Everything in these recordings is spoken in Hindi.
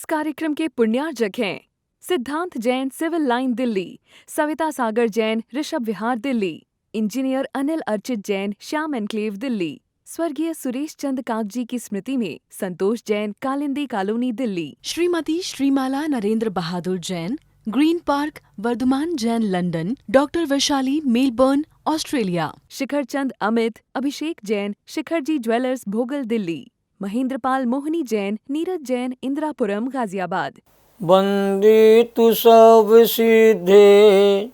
कार्यक्रम के पुण्यार्जक हैं Siddhant Jain Civil Line Delhi, Savita Sagar Jain Rishabh Vihar Delhi, engineer Anil Archit Jain Shyam Enclave Delhi, स्वर्गीय सुरेश चंद कागजी की स्मृति में Santosh Jain Kalindi Colony Delhi, Shrimati Shrimala Narendra Bahadur Jain Green Park Vardhaman Jain London, doctor Vaishali Melbourne Australia, Shikhar Chand Amit Abhishek Jain Shikharji jewellers Bhogal Delhi, Mahendrapal मोहनी जैन नीरज जैन इंदिरापुरम गाजियाबाद। वंदितु सब सिद्धे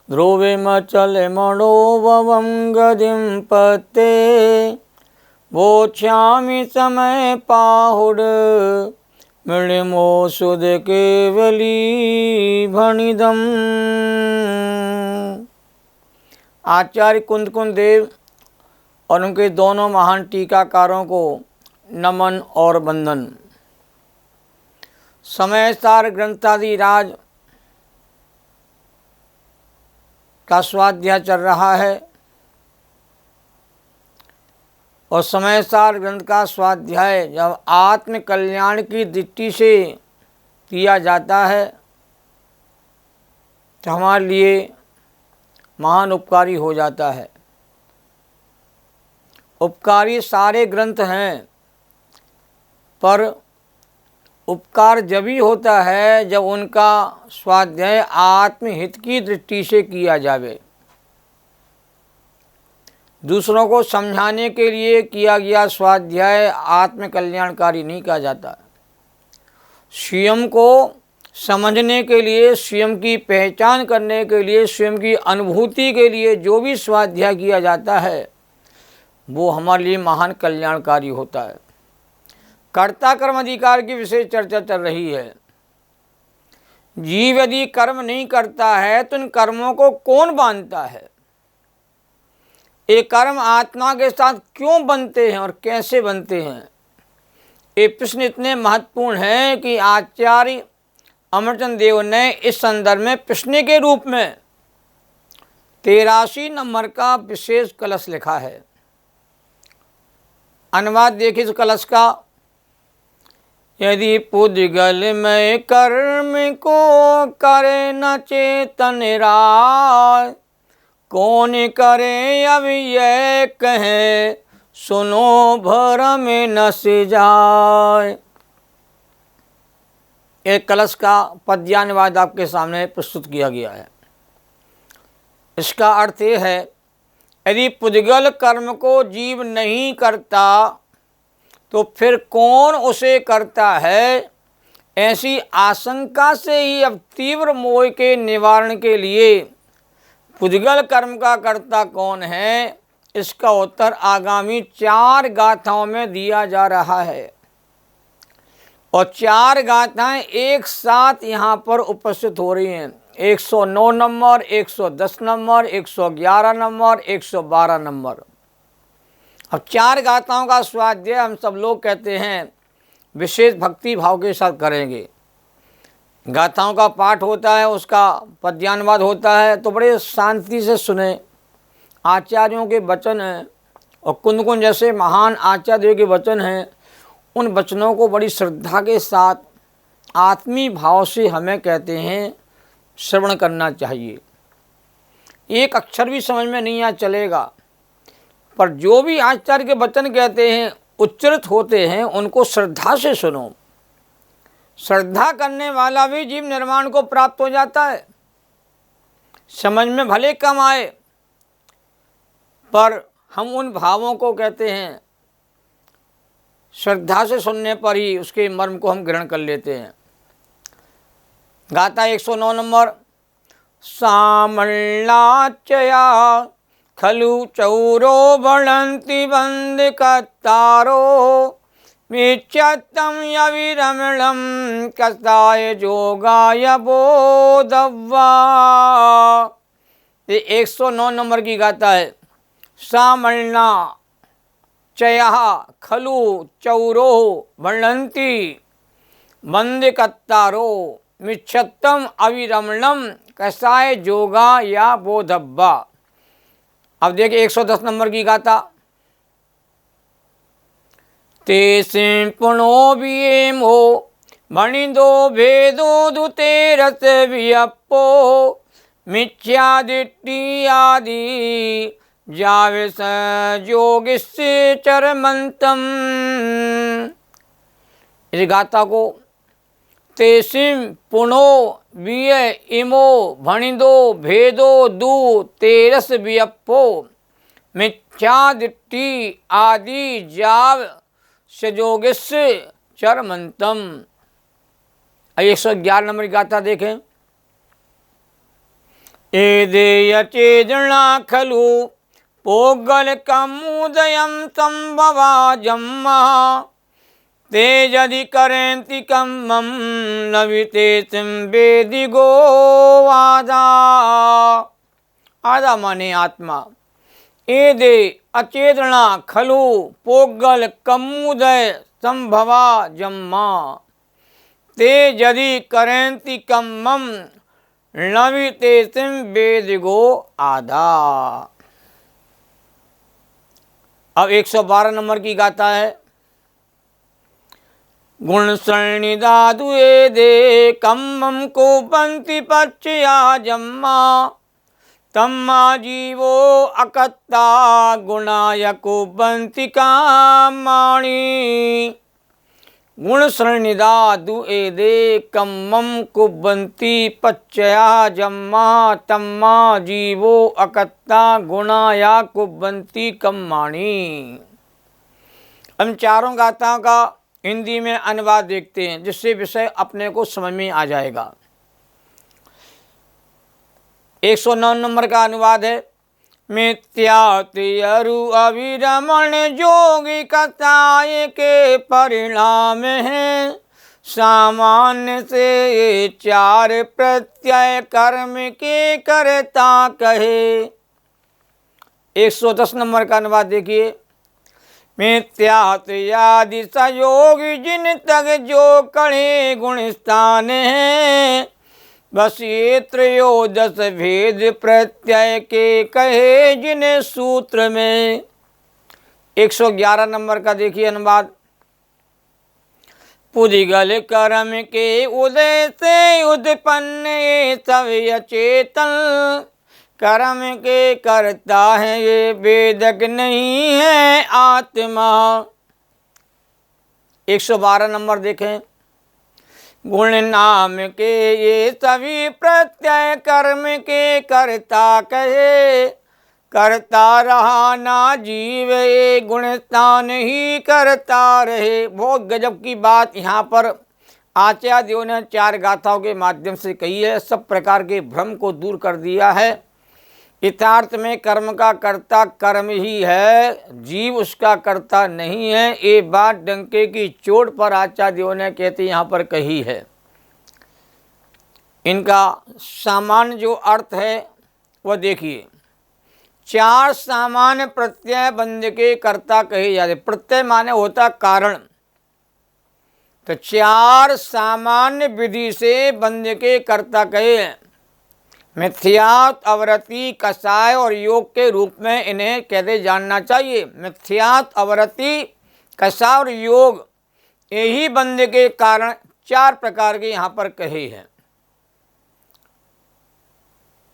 ध्रुवे मचल मनोभवं गदिं पते वोक्ष्यामि समय पाहुड मृणिमो सुध केवली भणिदम्। आचार्य कुंद देव और उनके दोनों महान टीकाकारों को नमन और वंदन। समय सार ग्रंथादि राज का स्वाध्याय चल रहा है और समय सार ग्रंथ का स्वाध्याय जब आत्म कल्याण की दृष्टि से किया जाता है तो हमारे लिए महान उपकारी हो जाता है। उपकारी सारे ग्रंथ हैं, पर उपकार जब ही होता है जब उनका स्वाध्याय आत्महित की दृष्टि से किया जावे। दूसरों को समझाने के लिए किया गया स्वाध्याय आत्म कल्याणकारी नहीं कहा जाता। स्वयं को समझने के लिए, स्वयं की पहचान करने के लिए, स्वयं की अनुभूति के लिए जो भी स्वाध्याय किया जाता है वो हमारे लिए महान कल्याणकारी होता है। कर्ता कर्म अधिकार की विशेष चर्चा चल रही है। जीव यदि कर्म नहीं करता है तो इन कर्मों को कौन बांधता है? ये कर्म आत्मा के साथ क्यों बनते हैं और कैसे बनते हैं? ये प्रश्न इतने महत्वपूर्ण हैं कि आचार्य अमरचंद देव ने इस संदर्भ में प्रश्न के रूप में 83 नंबर का विशेष कलश लिखा है। अनुवाद देखिए इस कलश का। यदि पुद्गल में कर्म को करे न चेतन राय, कौन करे अब यह कहे सुनो भरम न से जाए। एक कलश का पद्यानुवाद आपके सामने प्रस्तुत किया गया है। इसका अर्थ ये है, यदि पुद्गल कर्म को जीव नहीं करता तो फिर कौन उसे करता है? ऐसी आशंका से ही अब तीव्र मोह के निवारण के लिए पुद्गल कर्म का कर्ता कौन है, इसका उत्तर आगामी 4 गाथाओं में दिया जा रहा है। और 4 गाथाएं एक साथ यहाँ पर उपस्थित हो रही हैं। 109 नंबर, 110 नंबर, 111 नंबर, 112 नंबर। अब 4 गाथाओं का स्वाध्याय हम सब लोग कहते हैं विशेष भक्ति भाव के साथ करेंगे। गाथाओं का पाठ होता है, उसका पद्यानुवाद होता है, तो बड़े शांति से सुने। आचार्यों के वचन हैं और कुंद जैसे महान आचार्यों के वचन हैं, उन वचनों को बड़ी श्रद्धा के साथ आत्मीय भाव से हमें कहते हैं श्रवण करना चाहिए। एक अक्षर भी समझ में नहीं आ चलेगा, पर जो भी आचार्य के वचन कहते हैं उच्चरित होते हैं उनको श्रद्धा से सुनो। श्रद्धा करने वाला भी जीव निर्माण को प्राप्त हो जाता है। समझ में भले कम आए, पर हम उन भावों को कहते हैं श्रद्धा से सुनने पर ही उसके मर्म को हम ग्रहण कर लेते हैं। गाथा 109 नंबर। सामल्लाचया खलु चौरो बढ़ंती बंद कतारो मिच्छतम यविरमणम कसाय जोगाय बोधव्वा। ये 109 नंबर की गाथा है। सामल्ला चया खलु चौरो बढ़ंती बंद कतारो मिच्छतम अविरमणम कसाय जोगा या बोधव्वा। अब देखिए 110 नंबर की गाथा। ते पुणो भी मो भणिदो भेदो दुतेरस वियप्पो मिथ्या दृष्टि आदि जावे जोगिष्य चरमंतम। इस गाथा को तेसिम पुनो विय इमो भणिदो भेदो दु तेरस वियप्पो मिथ्या दृष्टि आदि जाव सजोगिष्य चरमंतम। 111 नंबर की गाथा देखें। एदेय चेदना खलु पोगल कमुदयम संभवा जम्मा तेजदि करेंति कम्मम नविते वेदि गो आदा। आदा माने आत्मा। एदे अचेदना खलु पोगल कमुदय संभवा जम्मा ते यदि करेंति कम्मम नविते वेदिगो आदा। अब 112 नंबर की गाथा है। गुण सरणिदादुए दे कम्मम को पंक्ति पक्षया जम्मा तम्मा जीवो अकत्ता गुणाय को बंति कामाणी। गुण सरणिदा दुए दे कम्मम कुबंती पच्चया जम्मा तम्मा जीवो अकत्ता गुणाया कुबंती कम्माणी। हम चारों गाथाओं का हिंदी में अनुवाद देखते हैं जिससे विषय अपने को समझ में आ जाएगा। 109 नंबर का अनुवाद है। मिथ्यातियरु अविरमण जोगी कथाए के परिणाम है सामान्य से ये चार प्रत्यय कर्म के करता कहे। 110 नंबर का अनुवाद देखिए। मिथ्यात्यादि सयोगी जिन तक जो कड़े गुण स्थान है बस ये त्रयोदश भेद प्रत्यय के कहे जिन्हें सूत्र में। 111 नंबर का देखिए अनुवाद। पुदिगल कर्म के उदय से उत्पन्न ये सब अचेतन कर्म के करता है ये वेदक नहीं है आत्मा। 112 नंबर देखें। गुण नाम के ये सभी प्रत्यय कर्म के करता कहे करता रहा ना जीव ये गुणस्थान ही करता रहे। बहुत गजब की बात यहाँ पर आचार्यों ने 4 गाथाओं के माध्यम से कही है। सब प्रकार के भ्रम को दूर कर दिया है। यथार्थ में कर्म का कर्ता कर्म ही है, जीव उसका कर्ता नहीं है। ये बात डंके की चोट पर आचार्यों ने कहते यहाँ पर कही है। इनका सामान्य जो अर्थ है वह देखिए। 4 सामान्य प्रत्यय बंध के कर्ता कहे जाते। प्रत्यय माने होता कारण, तो 4 सामान्य विधि से बंध के कर्ता कहे। मिथ्यात, अवरति, कषाय और योग के रूप में इन्हें कहते जानना चाहिए। मिथ्यात, अवरति, कषाय और योग यही बंध के कारण 4 प्रकार के यहाँ पर कहे हैं।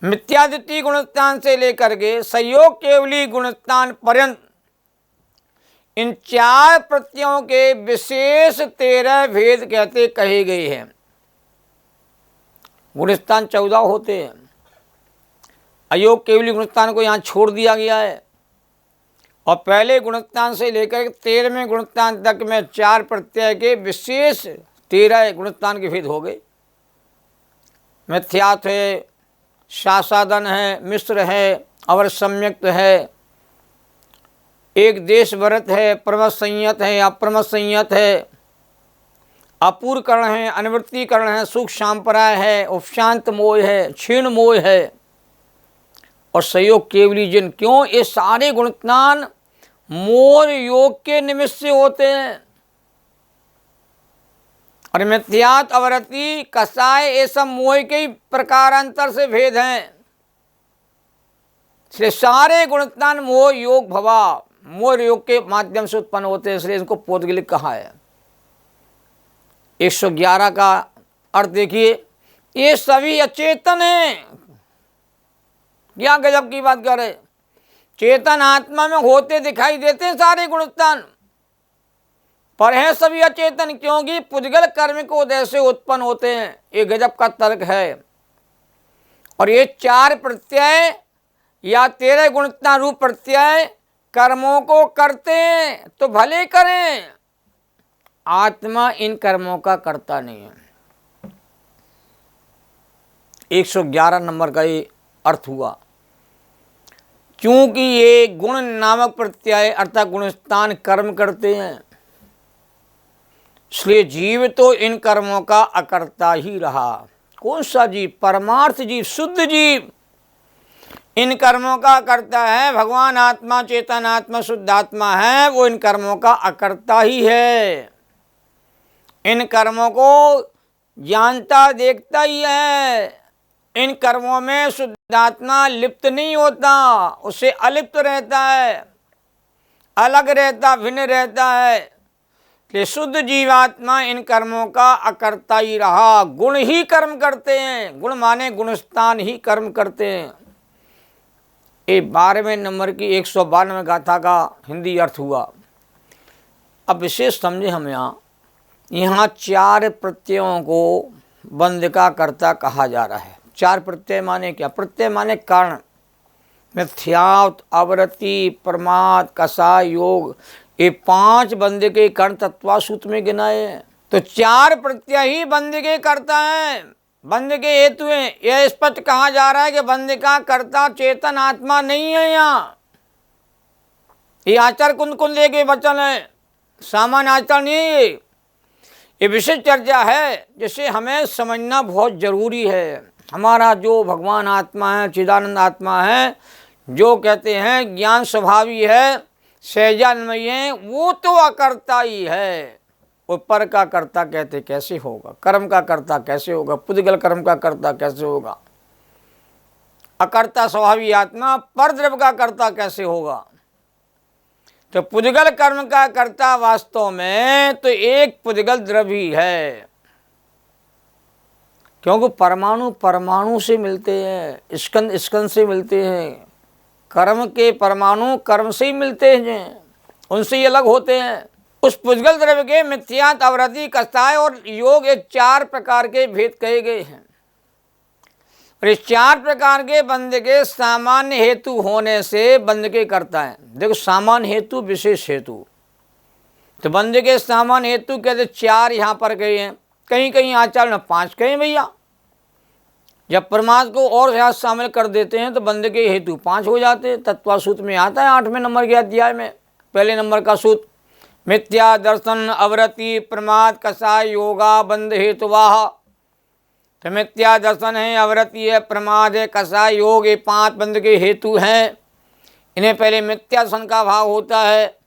मिथ्यादिति गुणस्थान से लेकर के संयोग केवली गुणस्थान पर्यंत इन 4 प्रत्ययों के विशेष 13 भेद कहते कहे गए हैं। गुणस्थान 14 होते हैं। अयोग केवली गुणस्थान को यहाँ छोड़ दिया गया है और पहले गुणस्थान से लेकर 13वें गुणस्थान तक में 4 प्रत्यय के विशेष 13 गुणस्थान के भेद हो गए। मिथ्यात् है, शासादन है, मिश्र है, अवर सम्यक्त है, एक देश व्रत है, प्रमथ संयत है, अप्रमथ संयत है, अपूर्वकरण है, अनुवृत्तिकरण है, सुख शांपराय है, उपशांत मोह है, क्षीण मोह है और संयोग केवली जिन। क्यों? ये सारे गुणस्थान मोह योग के निमित्त से होते हैं। और मिथ्यात्, अवरति, कषाय ये सब मोह के ही प्रकारांतर से भेद हैं। इसलिए सारे गुणस्थान मोह योग भवा मोह योग के माध्यम से उत्पन्न होते हैं, इसलिए इनको पौद्गलिक कहा है। 111 का अर्थ देखिए, ये सभी अचेतन हैं। क्या गजब की बात कर रहे। चेतन आत्मा में होते दिखाई देते हैं सारे गुणस्थान, पर हैं सभी अचेतन, क्योंकि पुद्गल कर्म को उदय से उत्पन्न होते हैं। ये गजब का तर्क है। और ये 4 प्रत्यय या 13 गुणस्थान रूप प्रत्यय कर्मों को करते हैं तो भले करें, आत्मा इन कर्मों का करता नहीं है। 111 नंबर का ये अर्थ हुआ। क्योंकि ये गुण नामक प्रत्यय अर्थात गुणस्थान कर्म करते हैं, इसलिए जीव तो इन कर्मों का अकर्ता ही रहा। कौन सा जीव? परमार्थ जीव, शुद्ध जीव इन कर्मों का करता है। भगवान आत्मा, चेतन आत्मा, शुद्ध आत्मा है, वो इन कर्मों का अकर्ता ही है। इन कर्मों को जानता देखता ही है। इन कर्मों में शुद्धात्मा लिप्त नहीं होता, उससे अलिप्त रहता है, अलग रहता, भिन्न रहता है। कि शुद्ध जीवात्मा इन कर्मों का अकर्ता ही रहा। गुण ही कर्म करते हैं, गुण माने गुणस्थान ही कर्म करते हैं। ये 12वें नंबर की 192 गाथा का हिंदी अर्थ हुआ। अब विशेष समझे हम यहाँ 4 प्रत्ययों को बंध का कर्ता कहा जा रहा है। 4 प्रत्यय माने क्या? प्रत्यय माने कारण, मिथ्यात्व, आवृत्ति, प्रमाद, कषाय, योग, ये 5 बंध के कर्ण तत्वासूत्र में गिनाए हैं। तो 4 प्रत्यय ही बंध के करता है, बंध के हेतु हैं। यह स्पष्ट कहा जा रहा है कि बंध का कर्ता चेतन आत्मा नहीं है। यहाँ ये आचार कुंद को लेके वचन है, सामान्य आचार नहीं है। ये विशेष चर्चा है जिसे हमें समझना बहुत जरूरी है। हमारा जो भगवान आत्मा है, चिदानंद आत्मा है, जो कहते हैं ज्ञान स्वभावी है, सहजान्मयी है, वो तो अकर्ता ही है। वो पर का कर्ता कहते कैसे होगा? कर्म का कर्ता कैसे होगा? पुद्गल कर्म का कर्ता कैसे होगा? अकर्ता स्वभावी आत्मा पर द्रव्य का कर्ता कैसे होगा? तो पुद्गल कर्म का कर्ता वास्तव में तो एक पुद्गल द्रव्य ही है, क्योंकि परमाणु परमाणु से मिलते हैं, स्कंद स्कंद से मिलते हैं। कर्म के परमाणु कर्म से ही मिलते हैं, उनसे ही अलग होते हैं। उस पुद्गल द्रव्य के मिथ्यात्व, आवृत्ति, कषाय और योग, ये 4 प्रकार के भेद कहे गए हैं। और इस 4 प्रकार के बंध के सामान्य हेतु होने से बंध के करता है। देखो, सामान्य हेतु, विशेष हेतु। तो बंध के सामान्य हेतु कहते 4 यहाँ पर कहे हैं, कहीं कहीं आचार्य ने 5 कहे भैया। जब प्रमाद को और यहाँ शामिल कर देते हैं तो बंध के हेतु 5 हो जाते हैं। तत्वासूत्र में आता है 8वें नंबर के अध्याय में, पहले नंबर का सूत्र, मिथ्या दर्शन, आवृत्ति, प्रमाद, कषाय, योगा, बंध हेतुवाह। तो मिथ्या दर्शन है, आवृत्ति है, प्रमाद है, कषाय, योग, ये 5 बंध के हेतु हैं। इन्हें पहले मिथ्या दर्शन का अभाव होता है,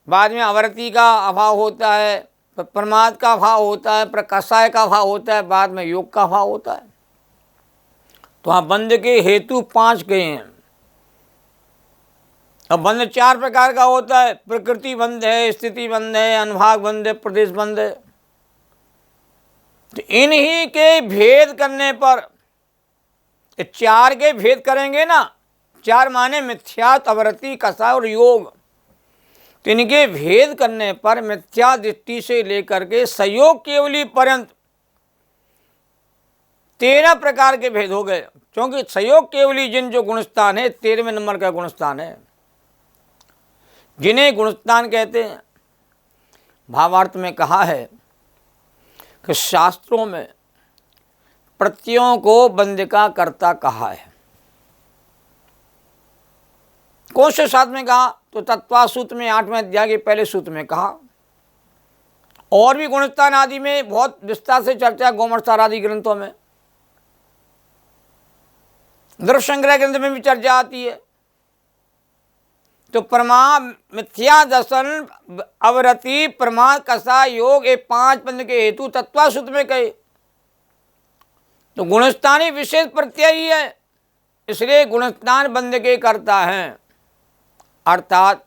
बाद में आवृत्ति का अभाव होता है, फिर प्रमाद का अभाव होता है, फिर कषाय का अभाव होता है, बाद में योग का अभाव होता है। तो वहाँ बंध के हेतु 5 के हैं। अब बंध 4 प्रकार का होता है, प्रकृति बंध है, स्थिति बंध है, अनुभाग बंध है, प्रदेश बंध है। तो इन्हीं के भेद करने पर 4 के भेद करेंगे ना, 4 माने मिथ्यात्व, आवृत्ति, कषाय और योग। तो इनके भेद करने पर मिथ्या दृष्टि से लेकर के संयोग केवली पर्यंत 13 प्रकार के भेद हो गए। क्योंकि संयोग केवली जिन जो गुणस्थान है 13वें नंबर का गुणस्थान है, जिन्हें गुणस्थान कहते हैं। भावार्थ में कहा है कि शास्त्रों में प्रत्ययों को बंध का कर्ता कहा है। कौन से शास्त्र में कहा? तो तत्वासूत्र में 8वें अध्याय के पहले सूत्र में कहा। और भी गुणस्थान आदि में बहुत विस्तार से चर्चा, गोमर्सार आदि ग्रंथों में, द्रव्य संग्रह ग्रंथ में भी चर्चा आती है। तो प्रमाद, मिथ्या दर्शन, आवृत्ति, प्रमाद, कषाय, योग, ये 5 बंध के हेतु तत्वासूत्र में कहे। तो गुणस्थान ही विशेष प्रत्यय ही है, इसलिए गुणस्थान बंध के करता है, अर्थात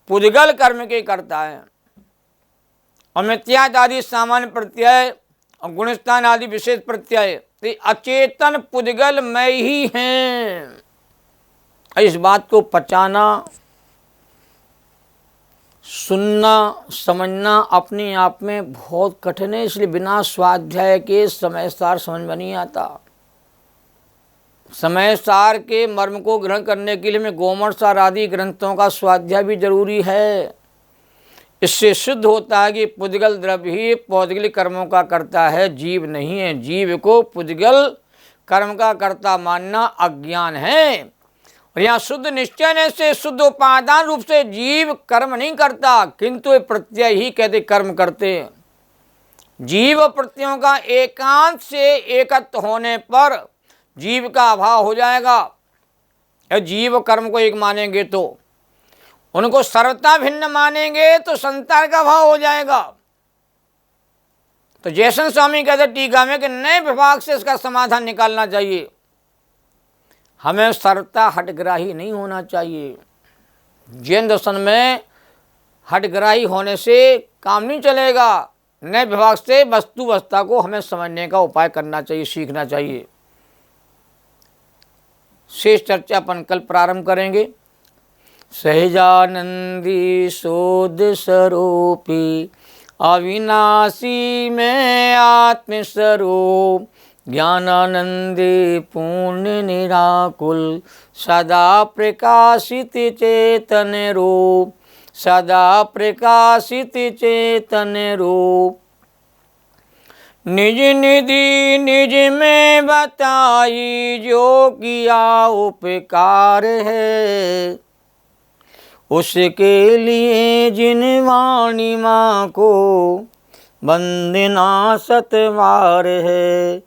पुद्गल कर्म के करता है। और मिथ्यात आदि सामान्य प्रत्यय और गुणस्थान आदि विशेष प्रत्यय, तो अचेतन पुद्गल में ही हैं। इस बात को पचाना, सुनना, समझना अपने आप में बहुत कठिन है, इसलिए बिना स्वाध्याय के समय सार समझ में नहीं आता। समय सार के मर्म को ग्रहण करने के लिए हमें गोमर्सार आदि ग्रंथों का स्वाध्याय भी जरूरी है। इससे सिद्ध होता है कि पुद्गल द्रव्य ही पौद्गलिक कर्मों का करता है, जीव नहीं है। जीव को पुद्गल कर्म का कर्ता मानना अज्ञान है। और यहाँ शुद्ध निश्चय से शुद्ध उपादान रूप से जीव कर्म नहीं करता, किंतु ये प्रत्यय ही कहते कर्म करते हैं। जीव प्रत्ययों का एकांत से एकत्व होने पर जीव का अभाव हो जाएगा। जीव कर्म को एक मानेंगे तो, उनको सर्वता भिन्न मानेंगे तो संसार का अभाव हो जाएगा। तो जयसन स्वामी कहते टीका में कि नए विभाग से इसका समाधान निकालना चाहिए। हमें सर्वता हटग्राही नहीं होना चाहिए। जैन दर्शन में हटग्राही होने से काम नहीं चलेगा। नए विभाग से वस्तुवस्था को हमें समझने का उपाय करना चाहिए, सीखना चाहिए। शेष चर्चा अपन कल प्रारंभ करेंगे। सहजानंदी शोध स्वरूपी अविनाशी में आत्मस्वरूप, ज्ञानानंदी पूर्ण निराकुल सदा प्रकाशित चेतन रूप, सदा प्रकाशित चेतन रूप। निज निधि निज में बताई जो किया उपकार है, उसके लिए जिन वाणी माँ को वंदना सतवार है,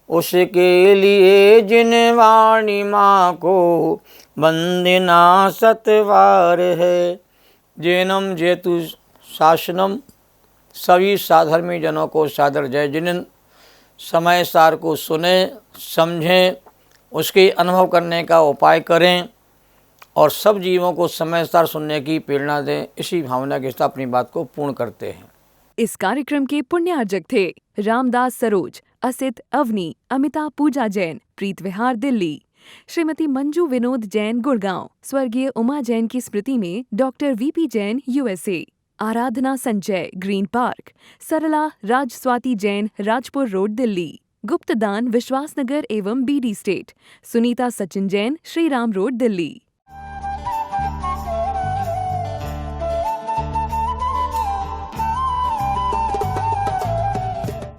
उसके लिए जिन वाणी माँ को वंदना सतवार है। जैनम जेतु शासनम, सभी साधर्मी जनों को सादर जय। जिन समय सार को सुने, समझें, उसके अनुभव करने का उपाय करें और सब जीवों को समय सार सुनने की प्रेरणा दें। इसी भावना के साथ अपनी बात को पूर्ण करते हैं। इस कार्यक्रम के पुण्यार्जक थे रामदास सरोज, असित अवनी, अमिता पूजा जैन, प्रीत विहार दिल्ली, श्रीमती मंजू विनोद जैन गुड़गांव, स्वर्गीय उमा जैन की स्मृति में doctor VP Jain USA, Aradhana Sanjay Green Park, Sarla Raj Swati Jain Rajpur road Delhi, गुप्तदान विश्वासनगर एवं BD state, Sunita Sachin Jain Shriram road Delhi.